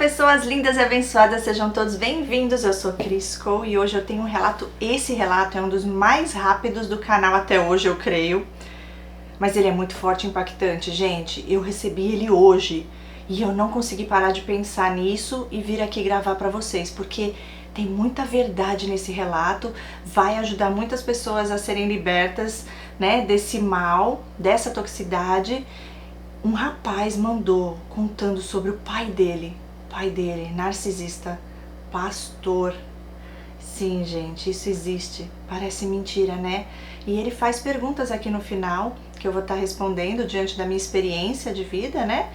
pessoas lindas e abençoadas, sejam todos bem-vindos. Eu sou Cris Cole e hoje eu tenho um relato. Esse relato é um dos mais rápidos do canal até hoje, eu creio. Mas ele é muito forte e impactante, gente. Eu recebi ele hoje e eu não consegui parar de pensar nisso e vir aqui gravar pra vocês, porque tem muita verdade nesse relato, vai ajudar muitas pessoas a serem libertas, né, desse mal, dessa toxicidade. Um rapaz mandou contando sobre o pai dele, narcisista, pastor. Sim, gente, isso existe. Parece mentira, né? E ele faz perguntas aqui no final, que eu vou estar respondendo diante da minha experiência de vida, né?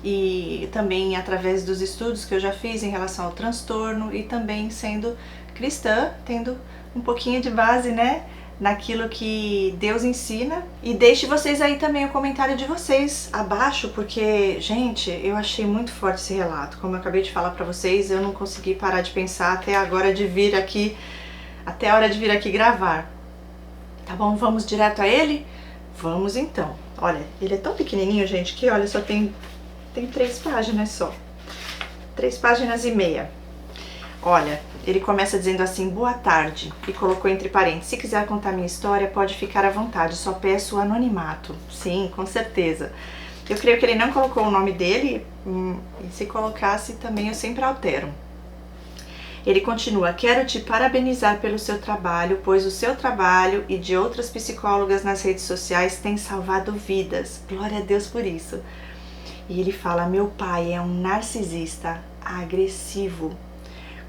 E também através dos estudos que eu já fiz em relação ao transtorno e também sendo cristã, tendo um pouquinho de base, né, naquilo que Deus ensina. E deixe vocês aí também o comentário de vocês abaixo, porque, gente, eu achei muito forte esse relato. Como eu acabei de falar pra vocês, eu não consegui parar de pensar até agora de vir aqui, até a hora de vir aqui gravar. Tá bom? Vamos direto a ele? Vamos então. Olha, ele é tão pequenininho, gente, que olha, só tem 3 páginas só. 3 páginas e meia. Olha, ele começa dizendo assim: boa tarde, e colocou entre parênteses: se quiser contar minha história, pode ficar à vontade, só peço o anonimato. Sim, com certeza. Eu creio que ele não colocou o nome dele, e se colocasse também eu sempre altero. Ele continua: quero te parabenizar pelo seu trabalho, pois o seu trabalho e de outras psicólogas nas redes sociais tem salvado vidas. Glória a Deus por isso. E ele fala: meu pai é um narcisista agressivo.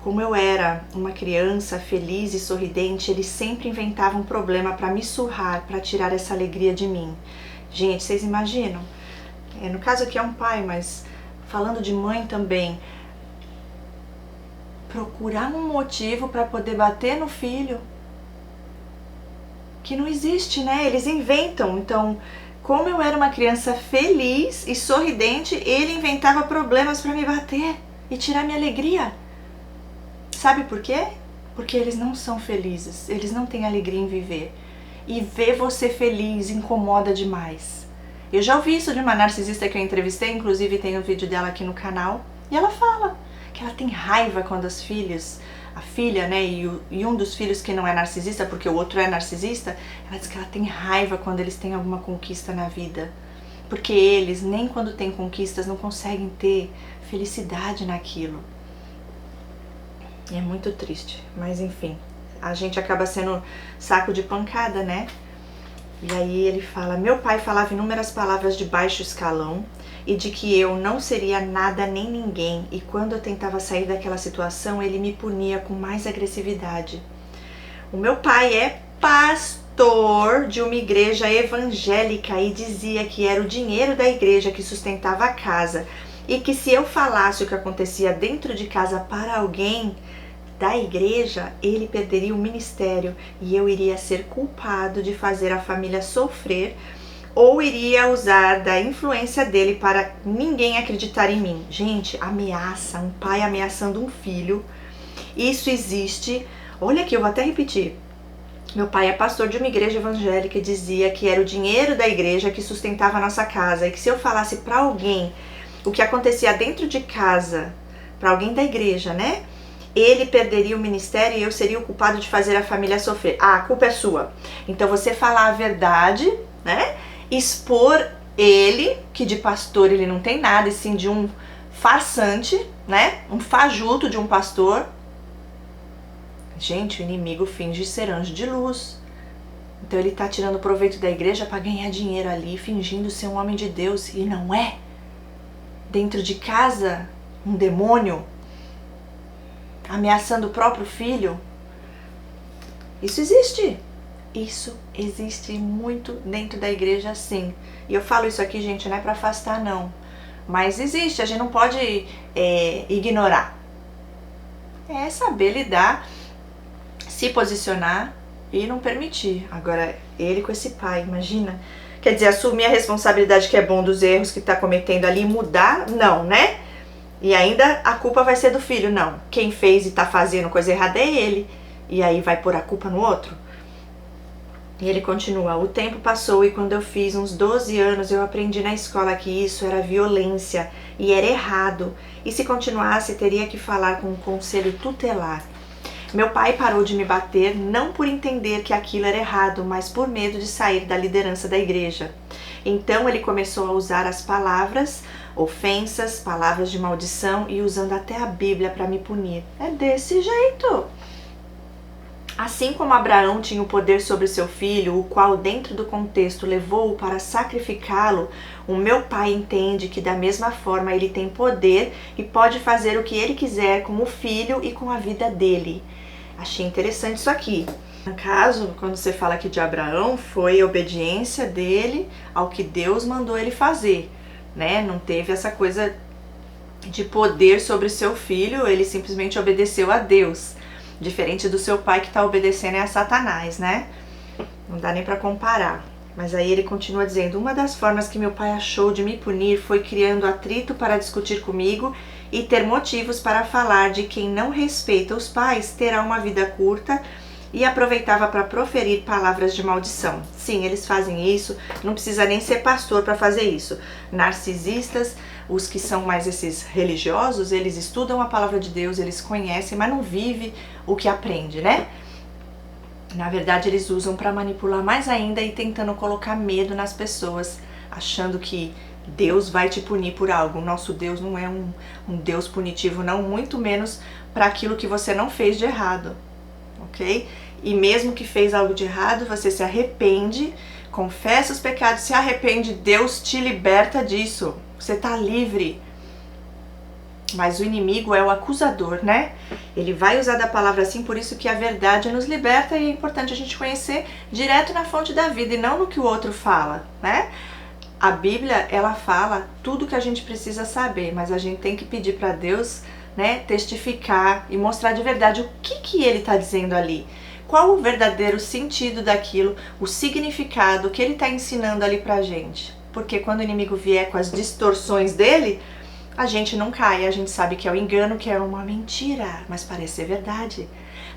Como eu era uma criança feliz e sorridente, ele sempre inventava um problema para me surrar, para tirar essa alegria de mim. Gente, vocês imaginam? No caso aqui é um pai, mas falando de mãe também, procurar um motivo para poder bater no filho, que não existe, né? Eles inventam. Então, como eu era uma criança feliz e sorridente, ele inventava problemas para me bater e tirar minha alegria. Sabe por quê? Porque eles não são felizes, eles não têm alegria em viver. E ver você feliz incomoda demais. Eu já ouvi isso de uma narcisista que eu entrevistei, inclusive tem um vídeo dela aqui no canal, e ela fala que ela tem raiva quando as filhas, a filha, né, e um dos filhos que não é narcisista, porque o outro é narcisista, ela diz que ela tem raiva quando eles têm alguma conquista na vida. Porque eles, nem quando têm conquistas, não conseguem ter felicidade naquilo. E é muito triste, mas enfim, a gente acaba sendo saco de pancada, né? E aí ele fala: meu pai falava inúmeras palavras de baixo escalão e de que eu não seria nada nem ninguém, e quando eu tentava sair daquela situação, ele me punia com mais agressividade. O meu pai é pastor de uma igreja evangélica e dizia que era o dinheiro da igreja que sustentava a casa, e que se eu falasse o que acontecia dentro de casa para alguém da igreja, ele perderia o ministério e eu iria ser culpado de fazer a família sofrer, ou iria usar da influência dele para ninguém acreditar em mim. Gente, ameaça, um pai ameaçando um filho, isso existe. Olha aqui, eu vou até repetir. Meu pai é pastor de uma igreja evangélica e dizia que era o dinheiro da igreja que sustentava a nossa casa, e que se eu falasse para alguém o que acontecia dentro de casa, para alguém da igreja, né, ele perderia o ministério e eu seria o culpado de fazer a família sofrer. Ah, a culpa é sua. Então você falar a verdade, né, expor ele, que de pastor ele não tem nada, e sim de um farsante, né, um fajuto de um pastor. Gente, o inimigo finge ser anjo de luz. Então ele tá tirando proveito da igreja para ganhar dinheiro ali, fingindo ser um homem de Deus, e não é. Dentro de casa, um demônio ameaçando o próprio filho. Isso existe. Isso existe muito dentro da igreja, sim. E eu falo isso aqui, gente, não é para afastar, não. Mas existe, a gente não pode ignorar. É saber lidar, se posicionar e não permitir. Agora, ele com esse pai, imagina. Quer dizer, assumir a responsabilidade que é bom dos erros que está cometendo ali e mudar? Não, né? E ainda a culpa vai ser do filho? Não. Quem fez e está fazendo coisa errada é ele. E aí vai pôr a culpa no outro? E ele continua: o tempo passou e quando eu fiz uns 12 anos eu aprendi na escola que isso era violência e era errado. E se continuasse teria que falar com o conselho tutelar. Meu pai parou de me bater não por entender que aquilo era errado, mas por medo de sair da liderança da igreja. Então ele começou a usar as palavras, ofensas, palavras de maldição e usando até a Bíblia para me punir. É desse jeito. Assim como Abraão tinha o poder sobre seu filho, o qual dentro do contexto levou-o para sacrificá-lo, o meu pai entende que da mesma forma ele tem poder e pode fazer o que ele quiser com o filho e com a vida dele. Achei interessante isso aqui. No caso, quando você fala aqui de Abraão, foi a obediência dele ao que Deus mandou ele fazer, né? Não teve essa coisa de poder sobre seu filho, ele simplesmente obedeceu a Deus. Diferente do seu pai que está obedecendo a Satanás, né? Não dá nem para comparar. Mas aí ele continua dizendo: uma das formas que meu pai achou de me punir foi criando atrito para discutir comigo e ter motivos para falar de quem não respeita os pais terá uma vida curta, e aproveitava para proferir palavras de maldição. Sim, eles fazem isso, não precisa nem ser pastor para fazer isso. Narcisistas, os que são mais esses religiosos, eles estudam a palavra de Deus, eles conhecem, mas não vivem o que aprende, né? Na verdade, eles usam para manipular mais ainda e tentando colocar medo nas pessoas, achando que Deus vai te punir por algo. O nosso Deus não é um Deus punitivo, não, muito menos para aquilo que você não fez de errado, ok? E mesmo que fez algo de errado, você se arrepende, confessa os pecados, se arrepende, Deus te liberta disso. Você tá livre. Mas o inimigo é o acusador, né? Ele vai usar da palavra assim, por isso que a verdade nos liberta e é importante a gente conhecer direto na fonte da vida e não no que o outro fala, né? A Bíblia, ela fala tudo que a gente precisa saber, mas a gente tem que pedir para Deus, né, testificar e mostrar de verdade o que ele está dizendo ali. Qual o verdadeiro sentido daquilo, o significado que ele está ensinando ali pra gente. Porque quando o inimigo vier com as distorções dele, a gente não cai, a gente sabe que é o engano, que é uma mentira, mas parece ser verdade.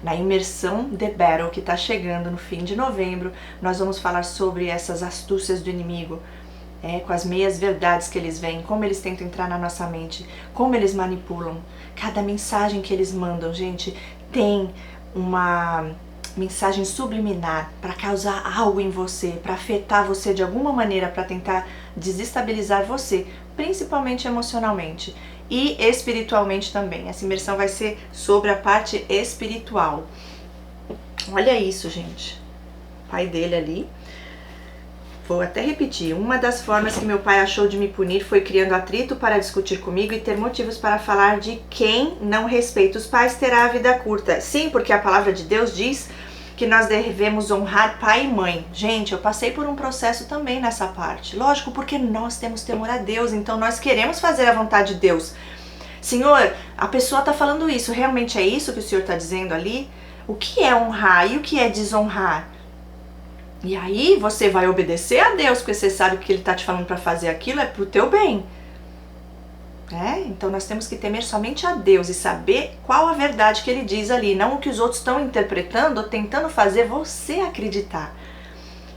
Na imersão The Battle, que está chegando no fim de novembro, nós vamos falar sobre essas astúcias do inimigo, com as meias verdades que eles veem, como eles tentam entrar na nossa mente, como eles manipulam. Cada mensagem que eles mandam, gente, tem uma mensagem subliminar para causar algo em você, para afetar você de alguma maneira, para tentar desestabilizar você, principalmente emocionalmente e espiritualmente também. Essa imersão vai ser sobre a parte espiritual. Olha isso, gente. O pai dele ali. Vou até repetir. Uma das formas que meu pai achou de me punir foi criando atrito para discutir comigo e ter motivos para falar de quem não respeita os pais terá a vida curta. Sim, porque a palavra de Deus diz que nós devemos honrar pai e mãe. Gente, eu passei por um processo também nessa parte. Lógico, porque nós temos temor a Deus, então nós queremos fazer a vontade de Deus. Senhor, a pessoa está falando isso, realmente é isso que o Senhor está dizendo ali? O que é honrar e o que é desonrar? E aí você vai obedecer a Deus, porque você sabe que Ele está te falando para fazer aquilo, é pro teu bem. Então nós temos que temer somente a Deus e saber qual a verdade que Ele diz ali, não o que os outros estão interpretando ou tentando fazer você acreditar.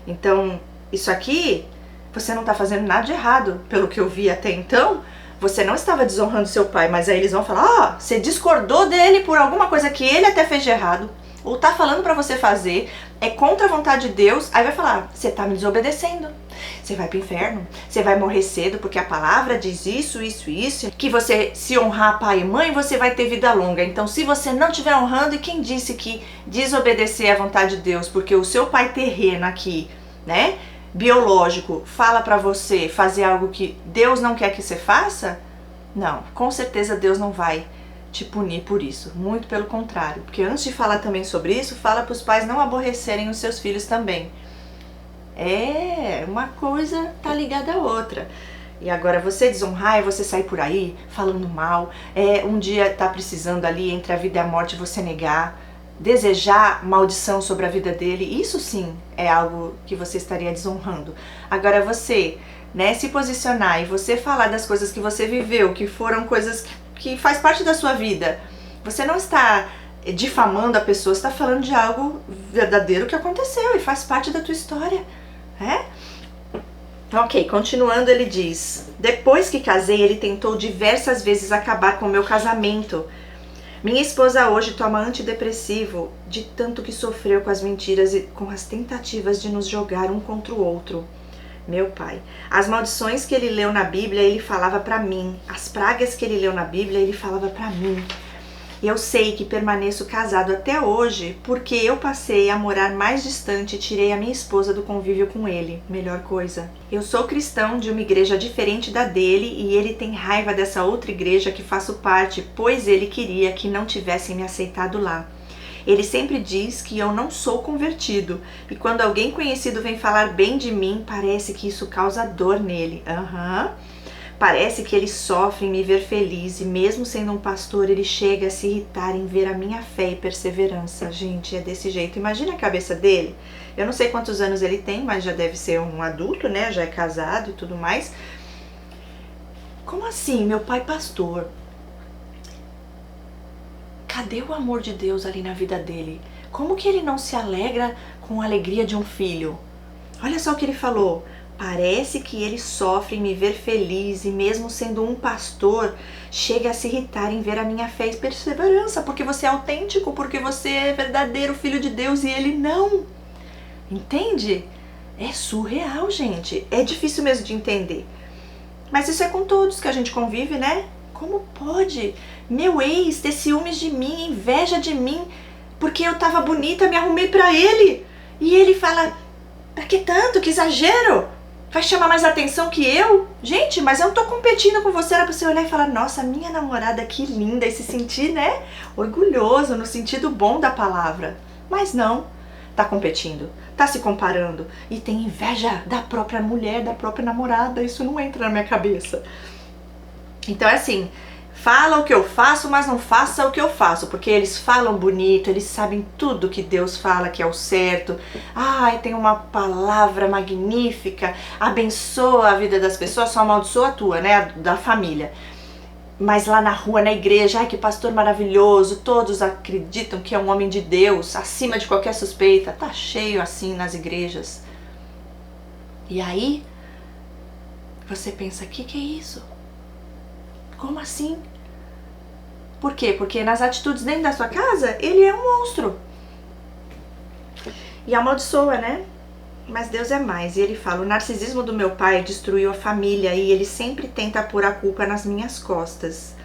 Então, isso aqui, você não está fazendo nada de errado, pelo que eu vi até então. Você não estava desonrando seu pai, mas aí eles vão falar, você discordou dele por alguma coisa que ele até fez de errado, ou tá falando pra você fazer, é contra a vontade de Deus, aí vai falar, você tá me desobedecendo, você vai pro inferno, você vai morrer cedo, porque a palavra diz isso, isso, isso, que você se honrar pai e mãe, você vai ter vida longa. Então se você não estiver honrando, e quem disse que desobedecer à vontade de Deus, porque o seu pai terreno aqui, né, biológico, fala pra você fazer algo que Deus não quer que você faça? Não, com certeza Deus não vai te punir por isso, muito pelo contrário, porque antes de falar também sobre isso, fala para os pais não aborrecerem os seus filhos também. Uma coisa tá ligada à outra. E agora você desonrar é você sair por aí falando mal, um dia tá precisando ali entre a vida e a morte você negar, desejar maldição sobre a vida dele, isso sim é algo que você estaria desonrando. Agora você, né, se posicionar e você falar das coisas que você viveu, que foram coisas que faz parte da sua vida, você não está difamando a pessoa, você está falando de algo verdadeiro que aconteceu e faz parte da tua história, né? Ok, continuando, ele diz: depois que casei, ele tentou diversas vezes acabar com o meu casamento. Minha esposa hoje toma antidepressivo de tanto que sofreu com as mentiras e com as tentativas de nos jogar um contra o outro. Meu pai, as maldições que ele leu na Bíblia, ele falava pra mim. As pragas que ele leu na Bíblia, ele falava pra mim. Eu sei que permaneço casado até hoje porque eu passei a morar mais distante e tirei a minha esposa do convívio com ele. Melhor coisa. Eu sou cristão de uma igreja diferente da dele e ele tem raiva dessa outra igreja que faço parte, pois ele queria que não tivessem me aceitado lá. Ele sempre diz que eu não sou convertido e quando alguém conhecido vem falar bem de mim, parece que isso causa dor nele. Parece que ele sofre em me ver feliz e mesmo sendo um pastor, ele chega a se irritar em ver a minha fé e perseverança. Gente, é desse jeito. Imagina a cabeça dele. Eu não sei quantos anos ele tem, mas já deve ser um adulto, né? Já é casado e tudo mais. Como assim, meu pai pastor? Cadê o amor de Deus ali na vida dele? Como que ele não se alegra com a alegria de um filho? Olha só o que ele falou. Parece que ele sofre em me ver feliz e mesmo sendo um pastor, chega a se irritar em ver a minha fé e perseverança, porque você é autêntico, porque você é verdadeiro filho de Deus e ele não. Entende? É surreal, gente. É difícil mesmo de entender. Mas isso é com todos que a gente convive, né? Como pode meu ex ter ciúmes de mim, inveja de mim, porque eu tava bonita, me arrumei pra ele? E ele fala, pra que tanto? Que exagero! Vai chamar mais atenção que eu? Gente, mas eu não tô competindo com você. Era pra você olhar e falar, nossa, minha namorada, que linda. E se sentir, né, orgulhoso, no sentido bom da palavra. Mas não, tá competindo, tá se comparando. E tem inveja da própria mulher, da própria namorada. Isso não entra na minha cabeça. Então é assim, fala o que eu faço, mas não faça o que eu faço, porque eles falam bonito, eles sabem tudo que Deus fala que é o certo. Ai, tem uma palavra magnífica, abençoa a vida das pessoas, só amaldiçoa a tua, né, da família. Mas lá na rua, na igreja, ai que pastor maravilhoso, todos acreditam que é um homem de Deus, acima de qualquer suspeita. Tá cheio assim nas igrejas. E aí, você pensa, que é isso? Como assim? Por quê? Porque nas atitudes dentro da sua casa, ele é um monstro. E amaldiçoa, né? Mas Deus é mais. E ele fala, o narcisismo do meu pai destruiu a família e ele sempre tenta pôr a culpa nas minhas costas.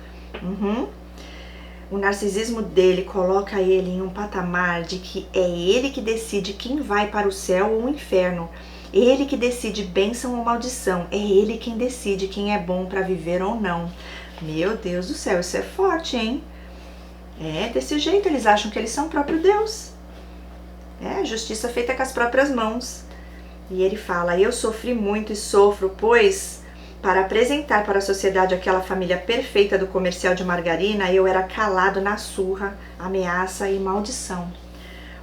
O narcisismo dele coloca ele em um patamar de que é ele que decide quem vai para o céu ou o inferno. Ele que decide bênção ou maldição. É ele quem decide quem é bom para viver ou não. Meu Deus do céu, isso é forte, hein? É, desse jeito eles acham que eles são o próprio Deus. É, justiça feita com as próprias mãos. E ele fala, eu sofri muito e sofro, pois para apresentar para a sociedade aquela família perfeita do comercial de margarina, eu era calado na surra, ameaça e maldição.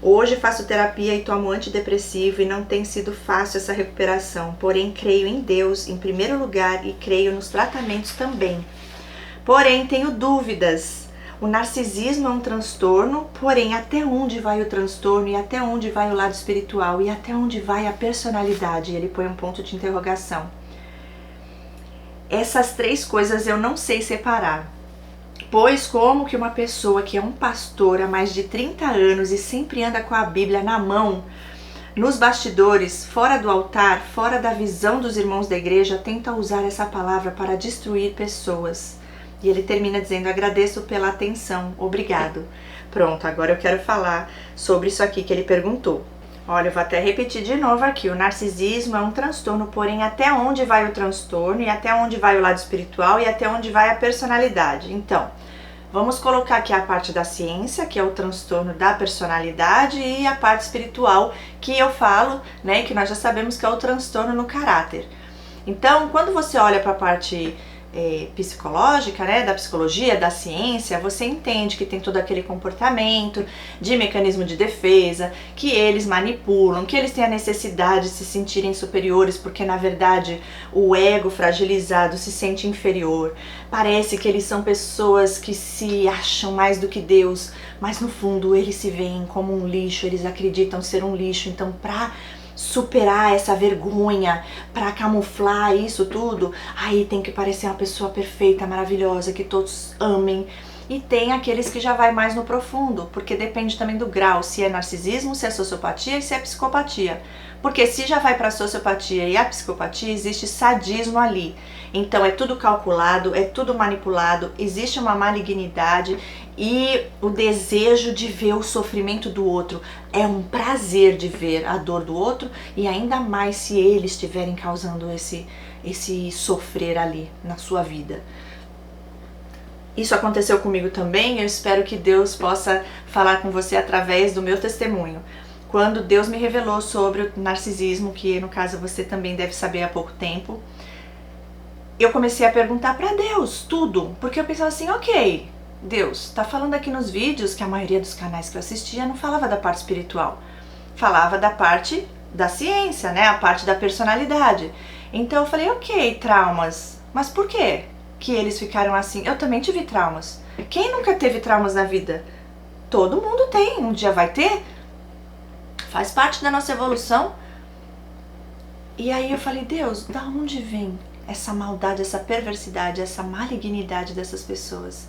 Hoje faço terapia e tomo antidepressivo e não tem sido fácil essa recuperação, porém creio em Deus em primeiro lugar e creio nos tratamentos também. Porém, tenho dúvidas. O narcisismo é um transtorno, porém, até onde vai o transtorno e até onde vai o lado espiritual e até onde vai a personalidade? Ele põe um ponto de interrogação. Essas três coisas eu não sei separar. Pois como que uma pessoa que é um pastor há mais de 30 anos e sempre anda com a Bíblia na mão, nos bastidores, fora do altar, fora da visão dos irmãos da igreja, tenta usar essa palavra para destruir pessoas? E ele termina dizendo, agradeço pela atenção, obrigado. Pronto, agora eu quero falar sobre isso aqui que ele perguntou. Olha, eu vou até repetir de novo aqui, o narcisismo é um transtorno, porém até onde vai o transtorno e até onde vai o lado espiritual e até onde vai a personalidade. Então, vamos colocar aqui a parte da ciência, que é o transtorno da personalidade, e a parte espiritual, que eu falo, né, que nós já sabemos que é o transtorno no caráter. Então, quando você olha para a parte psicológica, né, da psicologia, da ciência, você entende que tem todo aquele comportamento de mecanismo de defesa, que eles manipulam, que eles têm a necessidade de se sentirem superiores, porque na verdade o ego fragilizado se sente inferior. Parece que eles são pessoas que se acham mais do que Deus, mas no fundo eles se veem como um lixo, eles acreditam ser um lixo. Então, para superar essa vergonha, para camuflar isso tudo, aí tem que parecer uma pessoa perfeita, maravilhosa, que todos amem. E tem aqueles que já vai mais no profundo, porque depende também do grau, se é narcisismo, se é sociopatia e se é psicopatia. Porque se já vai para a sociopatia e a psicopatia, existe sadismo ali. Então é tudo calculado, é tudo manipulado, existe uma malignidade e o desejo de ver o sofrimento do outro. É um prazer de ver a dor do outro, e ainda mais se eles estiverem causando esse sofrer ali na sua vida. Isso aconteceu comigo também, eu espero que Deus possa falar com você através do meu testemunho. Quando Deus me revelou sobre o narcisismo, que no caso você também deve saber há pouco tempo, eu comecei a perguntar para Deus tudo, porque eu pensava assim, ok, Deus, tá falando aqui nos vídeos que a maioria dos canais que eu assistia não falava da parte espiritual, falava da parte da ciência, né, a parte da personalidade. Então eu falei, ok, traumas, mas por quê que eles ficaram assim? Eu também tive traumas. Quem nunca teve traumas na vida? Todo mundo tem, um dia vai ter. Faz parte da nossa evolução. E aí eu falei, Deus, da onde vem essa maldade, essa perversidade, essa malignidade dessas pessoas?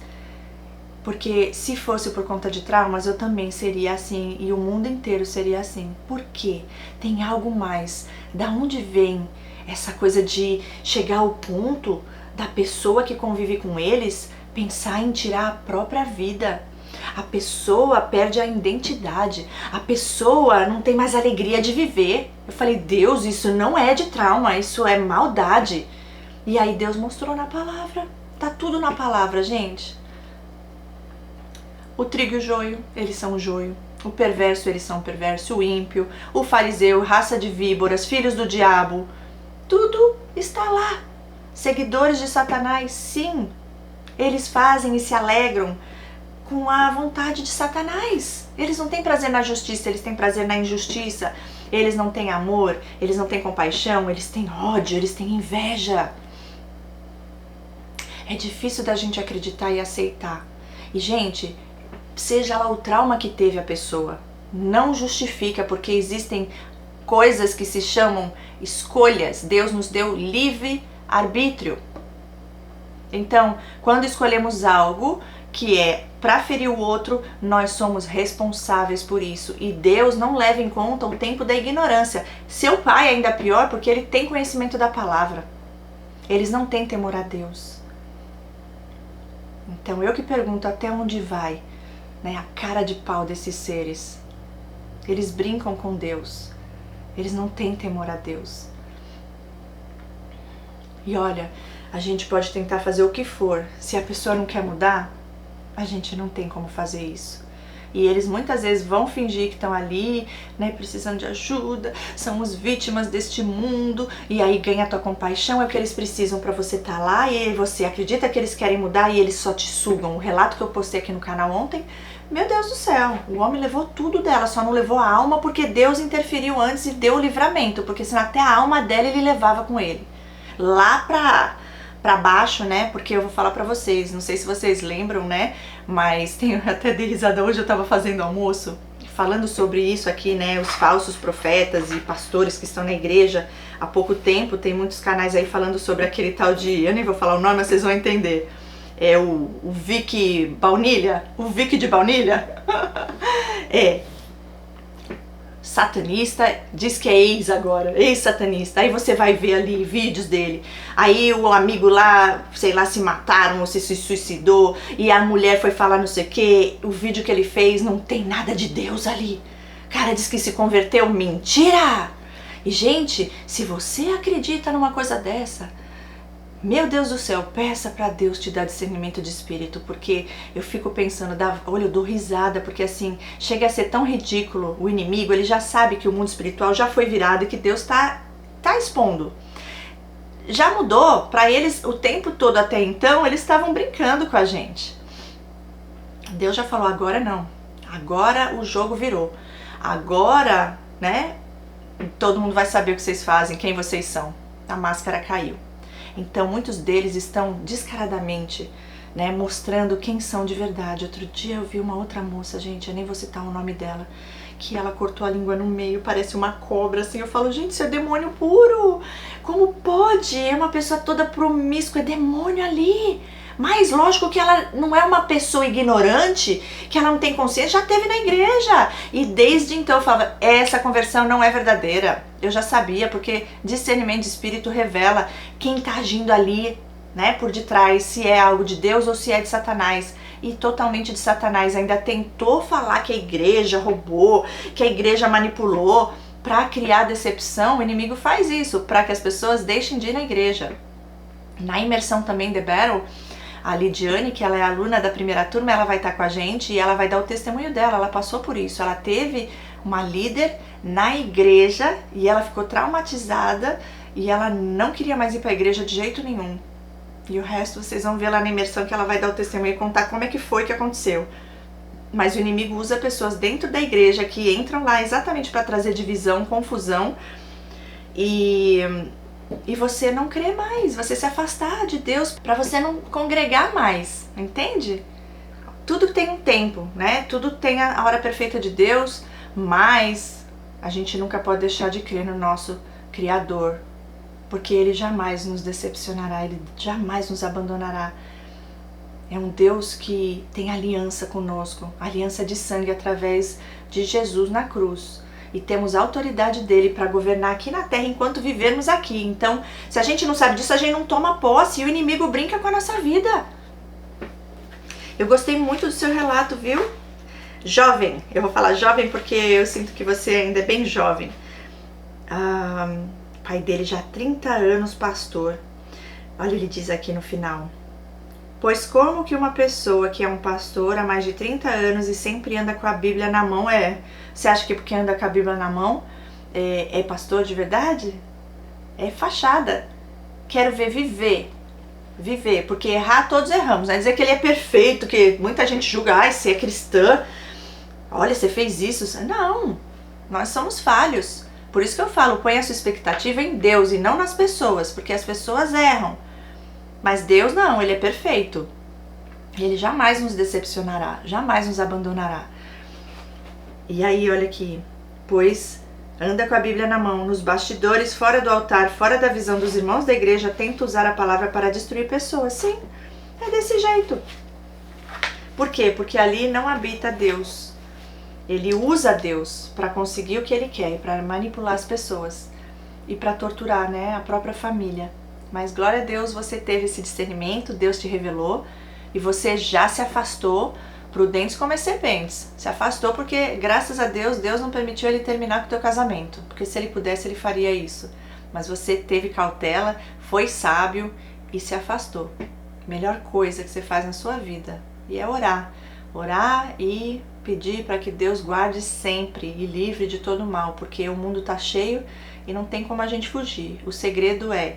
Porque se fosse por conta de traumas, eu também seria assim, e o mundo inteiro seria assim. Por quê? Tem algo mais. Da onde vem essa coisa de chegar ao ponto da pessoa que convive com eles pensar em tirar a própria vida? A pessoa perde a identidade, a pessoa não tem mais alegria de viver. Eu falei, Deus, isso não é de trauma, isso é maldade. E aí Deus mostrou na palavra, tá tudo na palavra, gente. O trigo e o joio, eles são o joio. O perverso, eles são o perverso. O ímpio, o fariseu, raça de víboras, filhos do diabo. Tudo está lá. Seguidores de Satanás, sim. Eles fazem e se alegram com a vontade de Satanás. Eles não têm prazer na justiça, eles têm prazer na injustiça. Eles não têm amor, eles não têm compaixão, eles têm ódio, eles têm inveja. É difícil da gente acreditar e aceitar. E, gente, seja lá o trauma que teve a pessoa, não justifica, porque existem coisas que se chamam escolhas. Deus nos deu livre arbítrio. Então, quando escolhemos algo que é para ferir o outro, nós somos responsáveis por isso. E Deus não leva em conta o tempo da ignorância. Seu pai é ainda pior, porque ele tem conhecimento da palavra. Eles não têm temor a Deus. Então eu que pergunto até onde vai, né, a cara de pau desses seres. Eles brincam com Deus. Eles não têm temor a Deus. E olha, a gente pode tentar fazer o que for. Se a pessoa não quer mudar, a gente não tem como fazer isso. E eles muitas vezes vão fingir que estão ali, né, precisando de ajuda, são as vítimas deste mundo, e aí ganha a tua compaixão, é o que eles precisam para você estar lá, e você acredita que eles querem mudar e eles só te sugam. O relato que eu postei aqui no canal ontem, meu Deus do céu, o homem levou tudo dela, só não levou a alma porque Deus interferiu antes e deu o livramento, porque senão até a alma dela ele levava com ele. Lá pra baixo, né, porque eu vou falar pra vocês, não sei se vocês lembram, né, mas tenho até de risada, hoje eu tava fazendo almoço, falando sobre isso aqui, né, os falsos profetas e pastores que estão na igreja há pouco tempo, tem muitos canais aí falando sobre aquele tal de, eu nem vou falar o nome, mas vocês vão entender, é o Vic Baunilha, o Vic de Baunilha, é, satanista, diz que é ex agora, ex-satanista, aí você vai ver ali vídeos dele, aí o amigo lá, sei lá, se mataram ou se suicidou, e a mulher foi falar não sei o que, o vídeo que ele fez não tem nada de Deus ali, cara diz que se converteu, mentira! E gente, se você acredita numa coisa dessa, meu Deus do céu, peça pra Deus te dar discernimento de espírito, porque eu fico pensando, olha, eu dou risada, porque assim, chega a ser tão ridículo o inimigo, ele já sabe que o mundo espiritual já foi virado e que Deus tá expondo. já mudou. Para eles, o tempo todo até então, eles estavam brincando com a gente. Deus já falou, agora não. Agora o jogo virou. Agora, né, todo mundo vai saber o que vocês fazem, quem vocês são. A máscara caiu. Então, muitos deles estão descaradamente, né, mostrando quem são de verdade. Outro dia eu vi uma outra moça, gente, eu nem vou citar o nome dela, que ela cortou a língua no meio, parece uma cobra, assim. Eu falo, gente, isso é demônio puro. Como pode? É uma pessoa toda promíscua, é demônio ali. Mas lógico que ela não é uma pessoa ignorante, que ela não tem consciência, já teve na igreja. E desde então eu falava, essa conversão não é verdadeira. Eu já sabia, porque discernimento de espírito revela quem está agindo ali, né, por detrás, se é algo de Deus ou se é de Satanás. E totalmente de Satanás. Ainda tentou falar que a igreja roubou, que a igreja manipulou. Para criar decepção, o inimigo faz isso, para que as pessoas deixem de ir na igreja. Na imersão também The Battle, a Lidiane, que ela é aluna da primeira turma, ela vai estar com a gente e ela vai dar o testemunho dela. Ela passou por isso, ela teve uma líder na igreja e ela ficou traumatizada e ela não queria mais ir para a igreja de jeito nenhum. E o resto vocês vão ver lá na imersão, que ela vai dar o testemunho e contar como é que foi que aconteceu. Mas o inimigo usa pessoas dentro da igreja que entram lá exatamente para trazer divisão, confusão e você não crer mais, você se afastar de Deus, para você não congregar mais, entende? Tudo tem um tempo, né? Tudo tem a hora perfeita de Deus, mas a gente nunca pode deixar de crer no nosso Criador, porque Ele jamais nos decepcionará, Ele jamais nos abandonará. É um Deus que tem aliança conosco, aliança de sangue através de Jesus na cruz. E temos a autoridade dele para governar aqui na terra enquanto vivermos aqui. Então, se a gente não sabe disso, a gente não toma posse e o inimigo brinca com a nossa vida. Eu gostei muito do seu relato, viu? Jovem, eu vou falar jovem porque eu sinto que você ainda é bem jovem. O pai dele já há 30 anos pastor. Olha, ele diz aqui no final. Pois como que uma pessoa que é um pastor há mais de 30 anos e sempre anda com a Bíblia na mão Você acha que porque anda com a Bíblia na mão é pastor de verdade? É fachada. Quero ver viver, porque errar todos erramos, não é dizer que ele é perfeito, que muita gente julga, você é cristã, olha, você fez isso. Não, nós somos falhos. Por isso que eu falo, põe a sua expectativa em Deus e não nas pessoas, porque as pessoas erram. Mas Deus não, Ele é perfeito. Ele jamais nos decepcionará, jamais nos abandonará. E aí, olha aqui, pois anda com a Bíblia na mão, nos bastidores, fora do altar, fora da visão dos irmãos da igreja, tenta usar a palavra para destruir pessoas. Sim, é desse jeito. Por quê? Porque ali não habita Deus. Ele usa Deus para conseguir o que ele quer, para manipular as pessoas e para torturar, né, a própria família. Mas glória a Deus, você teve esse discernimento, Deus te revelou e você já se afastou, prudentes como as serpentes. Se afastou porque, graças a Deus, Deus não permitiu ele terminar com o teu casamento. Porque se ele pudesse, ele faria isso. Mas você teve cautela, foi sábio e se afastou. Melhor coisa que você faz na sua vida. E é orar. Orar e pedir para que Deus guarde sempre e livre de todo mal. Porque o mundo está cheio e não tem como a gente fugir. O segredo é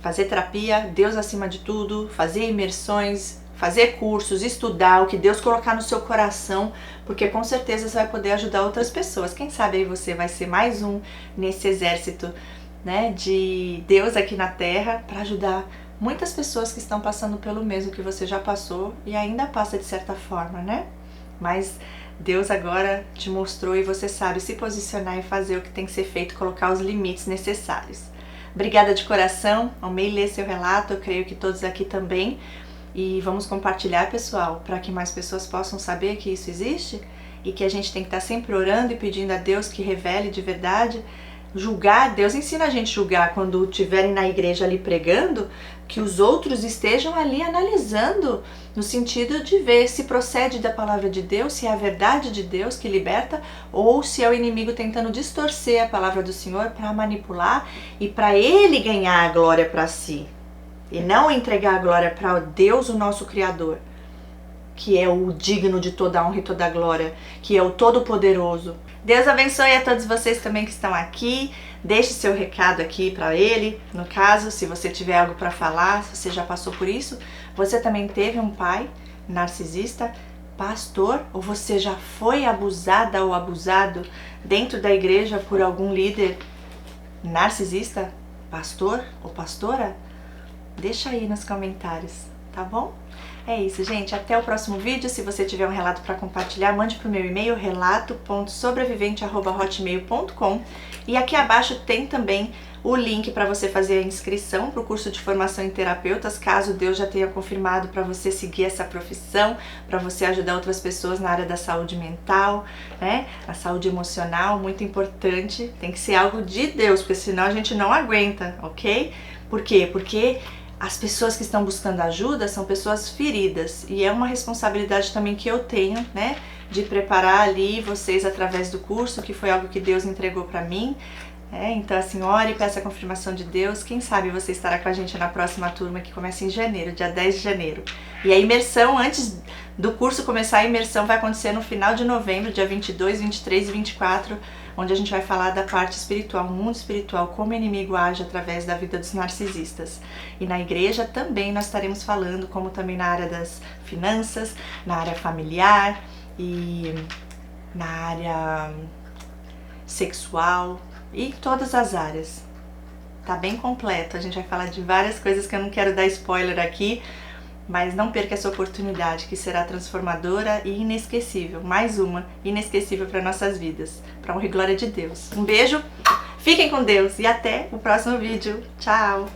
fazer terapia, Deus acima de tudo, fazer imersões, fazer cursos, estudar o que Deus colocar no seu coração, porque com certeza você vai poder ajudar outras pessoas. Quem sabe aí você vai ser mais um nesse exército, né, de Deus aqui na Terra para ajudar muitas pessoas que estão passando pelo mesmo que você já passou e ainda passa de certa forma, né? Mas Deus agora te mostrou e você sabe se posicionar e fazer o que tem que ser feito, colocar os limites necessários. Obrigada de coração, amei ler seu relato, eu creio que todos aqui também. E vamos compartilhar, pessoal, para que mais pessoas possam saber que isso existe e que a gente tem que estar sempre orando e pedindo a Deus que revele de verdade. Julgar, Deus ensina a gente a julgar quando estiverem na igreja ali pregando, que os outros estejam ali analisando, no sentido de ver se procede da palavra de Deus, se é a verdade de Deus que liberta, ou se é o inimigo tentando distorcer a palavra do Senhor para manipular e para ele ganhar a glória para si. E não entregar a glória para Deus, o nosso Criador, que é o digno de toda a honra e toda a glória, que é o Todo-Poderoso. Deus abençoe a todos vocês também que estão aqui. Deixe seu recado aqui para ele. No caso, se você tiver algo para falar, se você já passou por isso, você também teve um pai narcisista, pastor, ou você já foi abusada ou abusado dentro da igreja por algum líder narcisista, pastor ou pastora? Deixa aí nos comentários, tá bom? É isso, gente. Até o próximo vídeo. Se você tiver um relato para compartilhar, mande pro meu e-mail relato.sobrevivente@hotmail.com. E aqui abaixo tem também o link para você fazer a inscrição para o curso de formação em terapeutas, caso Deus já tenha confirmado para você seguir essa profissão, para você ajudar outras pessoas na área da saúde mental, né? A saúde emocional, muito importante. Tem que ser algo de Deus, porque senão a gente não aguenta, ok? Por quê? Porque as pessoas que estão buscando ajuda são pessoas feridas e é uma responsabilidade também que eu tenho, né, de preparar ali vocês através do curso, que foi algo que Deus entregou para mim. Então assim, ore, peça a confirmação de Deus. Quem sabe você estará com a gente na próxima turma que começa em janeiro, dia 10 de janeiro. E a imersão, antes do curso começar, a imersão vai acontecer no final de novembro, dia 22, 23 e 24, onde a gente vai falar da parte espiritual, o mundo espiritual, como o inimigo age através da vida dos narcisistas. E na igreja também nós estaremos falando, como também na área das finanças, na área familiar e na área sexual e todas as áreas. Tá bem completo, a gente vai falar de várias coisas que eu não quero dar spoiler aqui, mas não perca essa oportunidade que será transformadora e inesquecível. Mais uma inesquecível para nossas vidas. Para honra e glória de Deus. Um beijo, fiquem com Deus e até o próximo vídeo. Tchau!